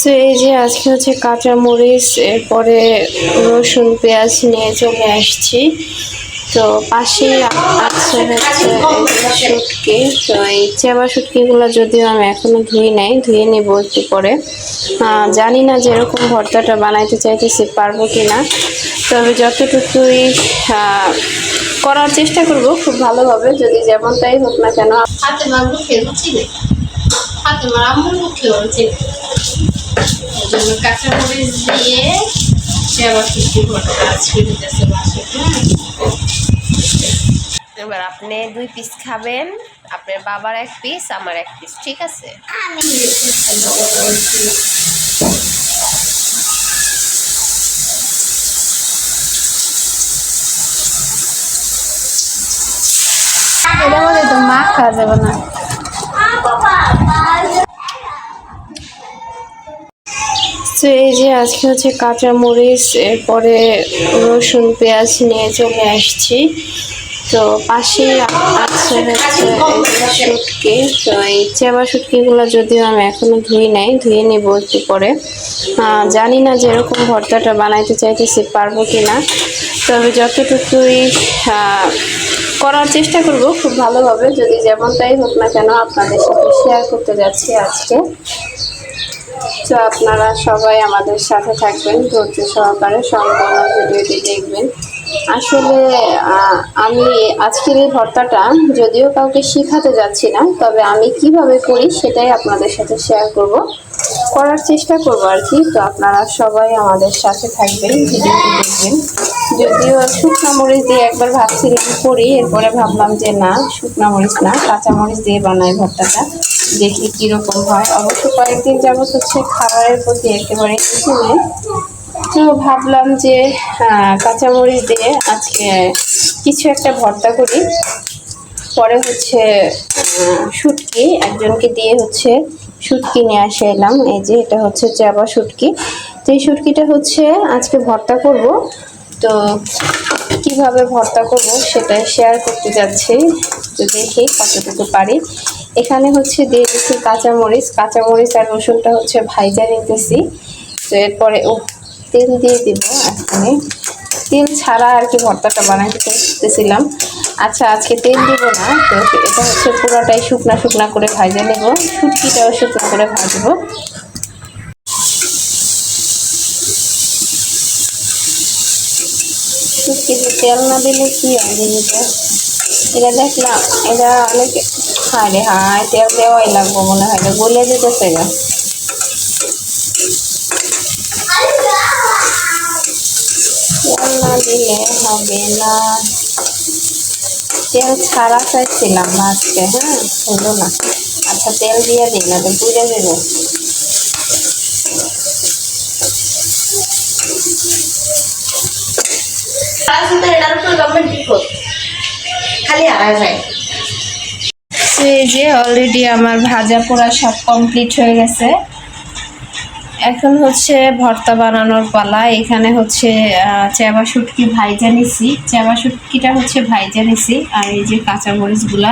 তো এই যে আজকে হচ্ছে কাঁচা মরিচ এরপরে রসুন পেঁয়াজ নিয়ে চলে আসছি। তো পাশেই আছে হচ্ছে এই যে শুটকি। তো এই চেবা শুটকিগুলো যদিও আমি এখনো ধুয়ে নেব একটু পরে। জানি না যে এরকম ভর্তাটা বানাইতে চাইতেছি পারবো কিনা, তবে যতটুকুই করার চেষ্টা করব খুব ভালোভাবে, যদি যেমনটাই হোক না কেন। হাতে মারবো খেলছি না, হাতে মার আমার মুখে হচ্ছে এই জন্য কাঁচামরিচ দিয়ে আবার কিছু ভর্তা আজকে দিতেছে মাসে। এবার আপনি 2 পিস খাবেন, আপনার বাবার 1 পিস, আমার 1 পিস, ঠিক আছে? এটা বলে তো মা খাওয়া যাবে না। তো এই যে আজকে হচ্ছে কাঁচা মরিচ এরপরে রসুন পেঁয়াজ নিয়ে চলে আসছি। তো পাশেই আছে হচ্ছে এই যে শুটকি। তো এই চেবা শুটকিগুলো যদিও আমি এখনো ধুয়ে নেব একটু পরে। জানি না যে এরকম ভর্তাটা বানাইতে চাইতেছি পারবো কিনা, তবে যতটুকুই করার চেষ্টা করব খুব ভালোভাবে, যদি যেমনটাই হোক না কেন আপনাদের সাথে শেয়ার করতে যাচ্ছি আজকে। তো আপনারা সবাই আমাদের সাথে থাকবেন, ধৈর্য সহকারে সম্পূর্ণ ভিডিওটি দেখবেন। আসলে আমি আজকের এই ভর্তাটা যদিও কাউকে শেখাতে যাচ্ছি না, তবে আমি কিভাবে করি সেটাই আপনাদের সাথে শেয়ার করার চেষ্টা করব আর কি। তো আপনারা সবাই আমাদের সাথে থাকবেন, ভিডিওটি দেখবেন। যদিও শুকনো মরিচ দিয়ে একবার ভাবছিলাম করি, এরপরে ভাবলাম যে না, শুকনো মরিচ না, কাঁচা মরিচ দিয়ে বানাই ভর্তাটা, দেখি কিরকম হয়। অবশ্য কয়েকদিন যাবত হচ্ছে খাবারের প্রতি একেবারে কিছু নেই, তো ভাবলাম যে কাঁচামরিচ দিয়ে আজকে কিছু একটা ভর্তা করি। পরে হচ্ছে শুটকি একজনকে দিয়ে হচ্ছে শুটকি নিয়ে আসে এলাম। এই যে এটা হচ্ছে চেবা শুটকি। তো এই শুটকিটা হচ্ছে আজকে ভর্তা করব। তো কিভাবে ভর্তা করব সেটা শেয়ার করতে যাচ্ছি, তো দেখি কতটুকু পারি। এখানে হচ্ছে দিয়ে দিচ্ছি কাঁচামরিচ আর রসুনটা হচ্ছে ভাইজা নিতেছি। তো এরপরে তেল দিয়ে দিব। এখানে তেল ছাড়া আর কি ভর্তাটা বানাইতে চেয়েছিলাম। আচ্ছা, আজকে তেল দিব না, তো এটা হচ্ছে পুরোটাই শুকনা করে ভাজে নেব। শুটকিটাও শুকনো করে ভাজবো। শুটকিতে তেল না দিলে কি হয় জিনিসটা, এটা দেখলাম এটা অনেক হায় তেল দেওয়াই লাগবো মনে হয়, গলে যেতেছে গা। তেল না দিলে হবে না, তেল ছাড়া চাইছিলাম না আজকে, হলো না। আচ্ছা, তেল দিয়ে দিই না তো পুড়ে দেবো। এই যে অলরেডি আমার ভাজা পোড়া সব কমপ্লিট হয়ে গেছে। এখন হচ্ছে ভর্তা বানানোর পালা। এখানে হচ্ছে চেবা শুটকি ভাইজা নিছি, চেবা শুটকিটা হচ্ছে ভাইজা নিছি। আর এই যে কাঁচামরিচগুলা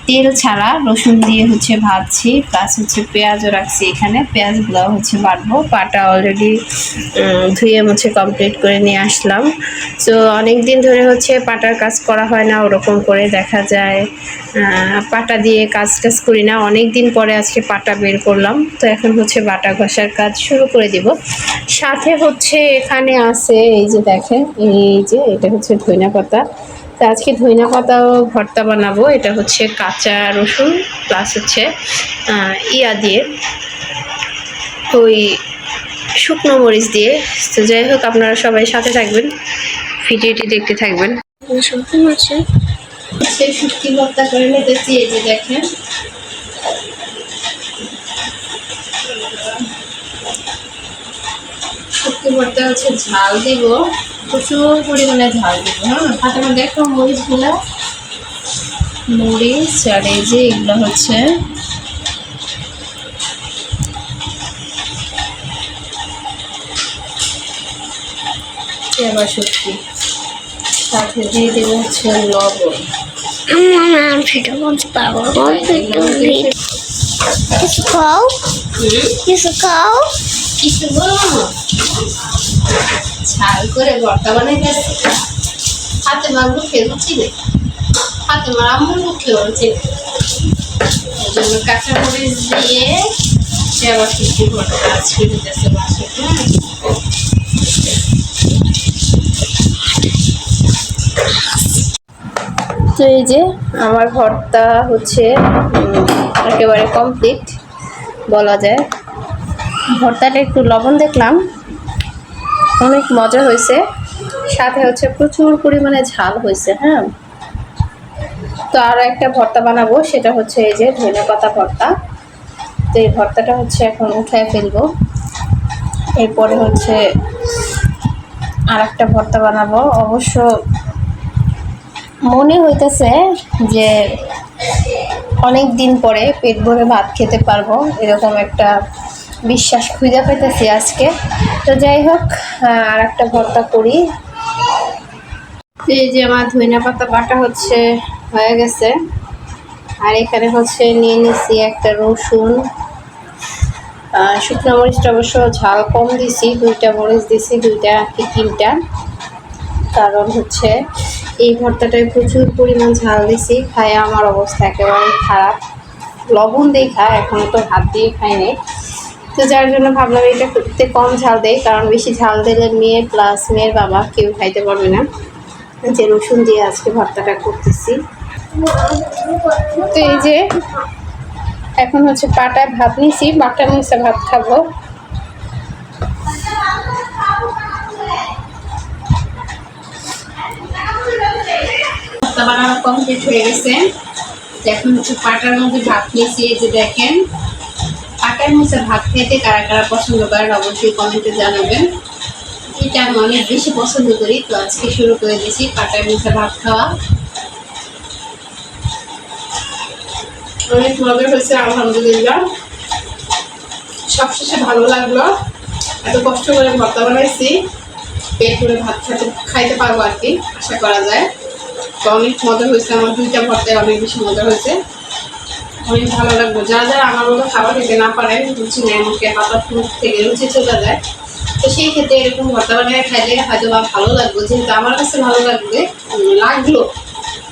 তেল ছাড়া রসুন দিয়ে হচ্ছে ভাজছি, প্লাস হচ্ছে পেঁয়াজও রাখছি এখানে। পেঁয়াজগুলো হচ্ছে বাটবো, পাটা অলরেডি ধুয়ে মুছে কমপ্লিট করে নিয়ে আসলাম। তো অনেক দিন ধরে হচ্ছে পাটার কাজ করা হয় না, ওরকম করে দেখা যায় পাটা দিয়ে কাজ করি না। অনেক দিন পরে আজকে পাটা বের করলাম। তো এখন হচ্ছে বাটা ঘষার কাজ শুরু করে দিব। সাথে হচ্ছে এখানে আছে এই যে দেখেন, এই যে এটা হচ্ছে ধনিয়া পাতা। তো আজকে ধনিয়া পাতাও ভর্তা বানাবো। এটা হচ্ছে কাঁচা রসুন প্লাস হচ্ছে ইয়া দিয়ে, ওই শুকনো মরিচ দিয়ে। তো যাই হোক, আপনারা সবাই সাথে থাকবেন, ভিডিওটি দেখতে থাকবেন। সেই শুটকি ভর্তা করে নিতেছি। এই যে দেখেন, শুটকি ভর্তা হচ্ছে ঝাল দিব, প্রচুর পরিমাণে ঝাল দিব। তার মধ্যে দেখো মরিচ আর এই যে এগুলো হচ্ছে চেবা শুটকি, সাথে দিয়ে দেবো হচ্ছে লবণ। কিছু খাও, কিছু খাও। কিছু বলবো ঝাল করে ভর্তা বানাইতেছে হাতে মার মুখে রুচি নেই হাতে মার আম্মুর মুখে রুচি নেই এই জন্য কাঁচা মরিচ দিয়ে সে আবার কিছু ভর্তা আজকে দিতেছে মাসে। তো এই যে আমার ভর্তা হচ্ছে একেবারে কমপ্লিট বলা যায়। ভর্তাটা একটু লবণ দেখলাম, অনেক মজা হয়েছে, সাথে হচ্ছে প্রচুর পরিমাণে ঝাল হয়েছে। হ্যাঁ, তো আরও একটা ভর্তা বানাবো, সেটা হচ্ছে এই যে ধনেপাতা ভর্তা। তো এই ভর্তাটা হচ্ছে এখন উঠায় ফেলবো, এরপরে হচ্ছে আর একটা ভর্তা বানাবো। অবশ্য মনে হইতেছে যে অনেক দিন পরে পেট ভরে ভাত খেতে পারবো, এরকম একটা বিশ্বাস খুঁজে পেতেছি আজকে। তো যাই হোক, আর একটা ভর্তা করি। এই যে আমার ধনিয়া পাতা বাটা হচ্ছে হয়ে গেছে, আর এখানে হচ্ছে নিয়ে নিছি একটা রসুন, শুকনো মরিচটা অবশ্য ঝাল কম দিছি, 2টা মরিচ দিছি, 2টা কি 3টা, কারণ হচ্ছে এই ভর্তাটায় প্রচুর পরিমাণ ঝাল দিছি, খায় আমার অবস্থা একেবারে খারাপ। লবণ দিয়ে খায়, এখনো তো হাত দিয়ে খাইনি, তো যার জন্য ভাবলাম এটা করতে কম ঝাল দেয়, কারণ বেশি ঝাল দিলে মেয়ে প্লাস মেয়ের বাবা কেউ খাইতে পারবে না। যে রসুন দিয়ে আজকে ভর্তাটা করতেছি। তো এই যে এখন হচ্ছে পাটায় ভাত নিছি, বাটার নিচে ভাত খাবো। ভর্তা বানানো কমপ্লিট হয়ে গেছে, এখন হচ্ছে পাটার মধ্যে ভাত নিয়েছি। এই যে দেখেন, পাটার নিচে ভাত খেতে কারা কারা পছন্দ করেন অবশ্যই কমেন্টে জানাবেন। এটা আমি অনেক বেশি পছন্দ করি, তো আজকে শুরু করে দিয়েছি পাটার নিচে ভাত খাওয়া। অনেক মজা হয়েছে আলহামদুলিল্লাহ, সবশেষে ভালো লাগলো। এত কষ্ট করে ভর্তা বানাইছি, পেট ভরে ভাত খাইতে পারবো আর কি, আশা করা যায়। তো অনেক মজা হয়েছে, আমার 2টা ভর্তায় অনেক বেশি মজা হয়েছে, অনেক ভালো লাগবে। যারা যারা আমার মতো খাবার খেতে না পারেন, রুচি নেই মুখে, মাথা মুখ থেকে রুচি চলে যায়, তো সেই ক্ষেত্রে এরকম ভর্তা বানিয়ে খাইলে হয়তো বা ভালো লাগবে। যেহেতু আমার কাছে ভালো লাগলো,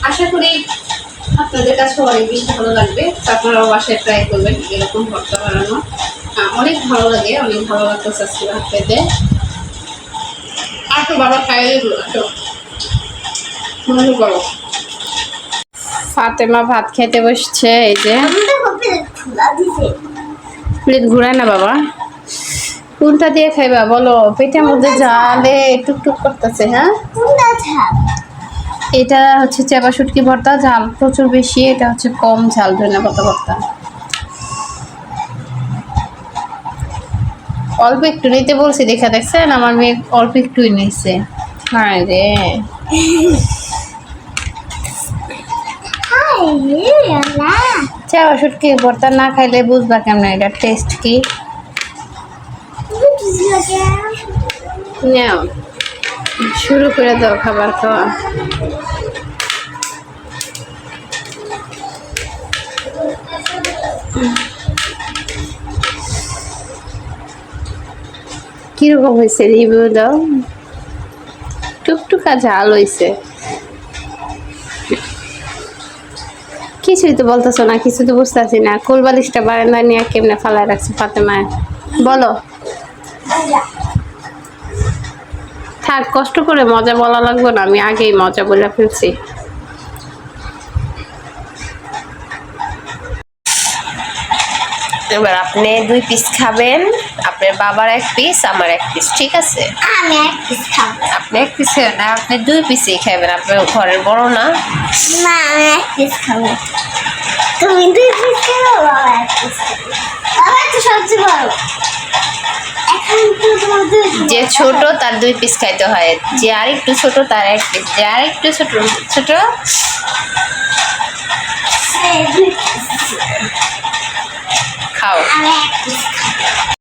আশা করি আপনাদের কাছে অনেক বেশি ভালো লাগবে। আপনারাও বাসায় ট্রাই করবেন এরকম ভর্তা বানানো, অনেক ভালো লাগে, অনেক ভালো লাগতেছে আজকে ভাত খেতে। আর তো বাবা খাইলে মনে করো। ফাতেমা ভাত খেতে বসছে, এই যে প্লেট ঘুরায় না বাবা, কোনটা দিয়ে খাইবা বলো? পেটের মধ্যে জালে টুকটুক করতেছে। হ্যাঁ, এটা হচ্ছে চেপা শুটকি ভর্তা, ঝাল প্রচুর বেশি, এটা হচ্ছে কম ঝাল ধনেপাতা ভর্তা। অল্প একটু নিতে বলছি, দেখা দেখছেন আমার মেয়ে অল্প একটুই নিচ্ছে। হ্যাঁ রে, চেপা শুটকি ভর্তা না খাইলে বুঝবা কেমন এটা টেস্ট কি। নাও শুরু করে দাও খাবার খাওয়া। কিরকম হয়েছে রিভিউ দাও। টুকটুকা ঝাল হয়েছে, কিছুই তো বলতেছো না, কিছু তো বুঝতেছি না। কোলবালিশটা বারান্দা নিয়ে কেমনে ফালায় রাখছে ফাতেমা, বলো। থাক, কষ্ট করে মজা বলা লাগবে না, আমি আগেই মজা বলে ফেলছি। এবার আপনি 2 পিস খাবেন, আপনার বাবার 1 পিস, আমার 1 পিস, ঠিক আছে? আমি 1 পিস খাবো। আপনি 1 পিস না, আপনি 2 পিসই খাবেন, আপনার ঘরের বড় না। না, আমি 1 পিস খাবো। তুমি 2 পিস খাবো, বাবা 1 পিস খাবো। বাবা তো সবচেয়ে বড়, এখন তো তোমার 2 যে ছোট তার 2 পিস খাইতে হয়, যে আর একটু ছোট তার 1 পিস, যে আর একটু ছোট খাও। আমি 1 পিস খাবো।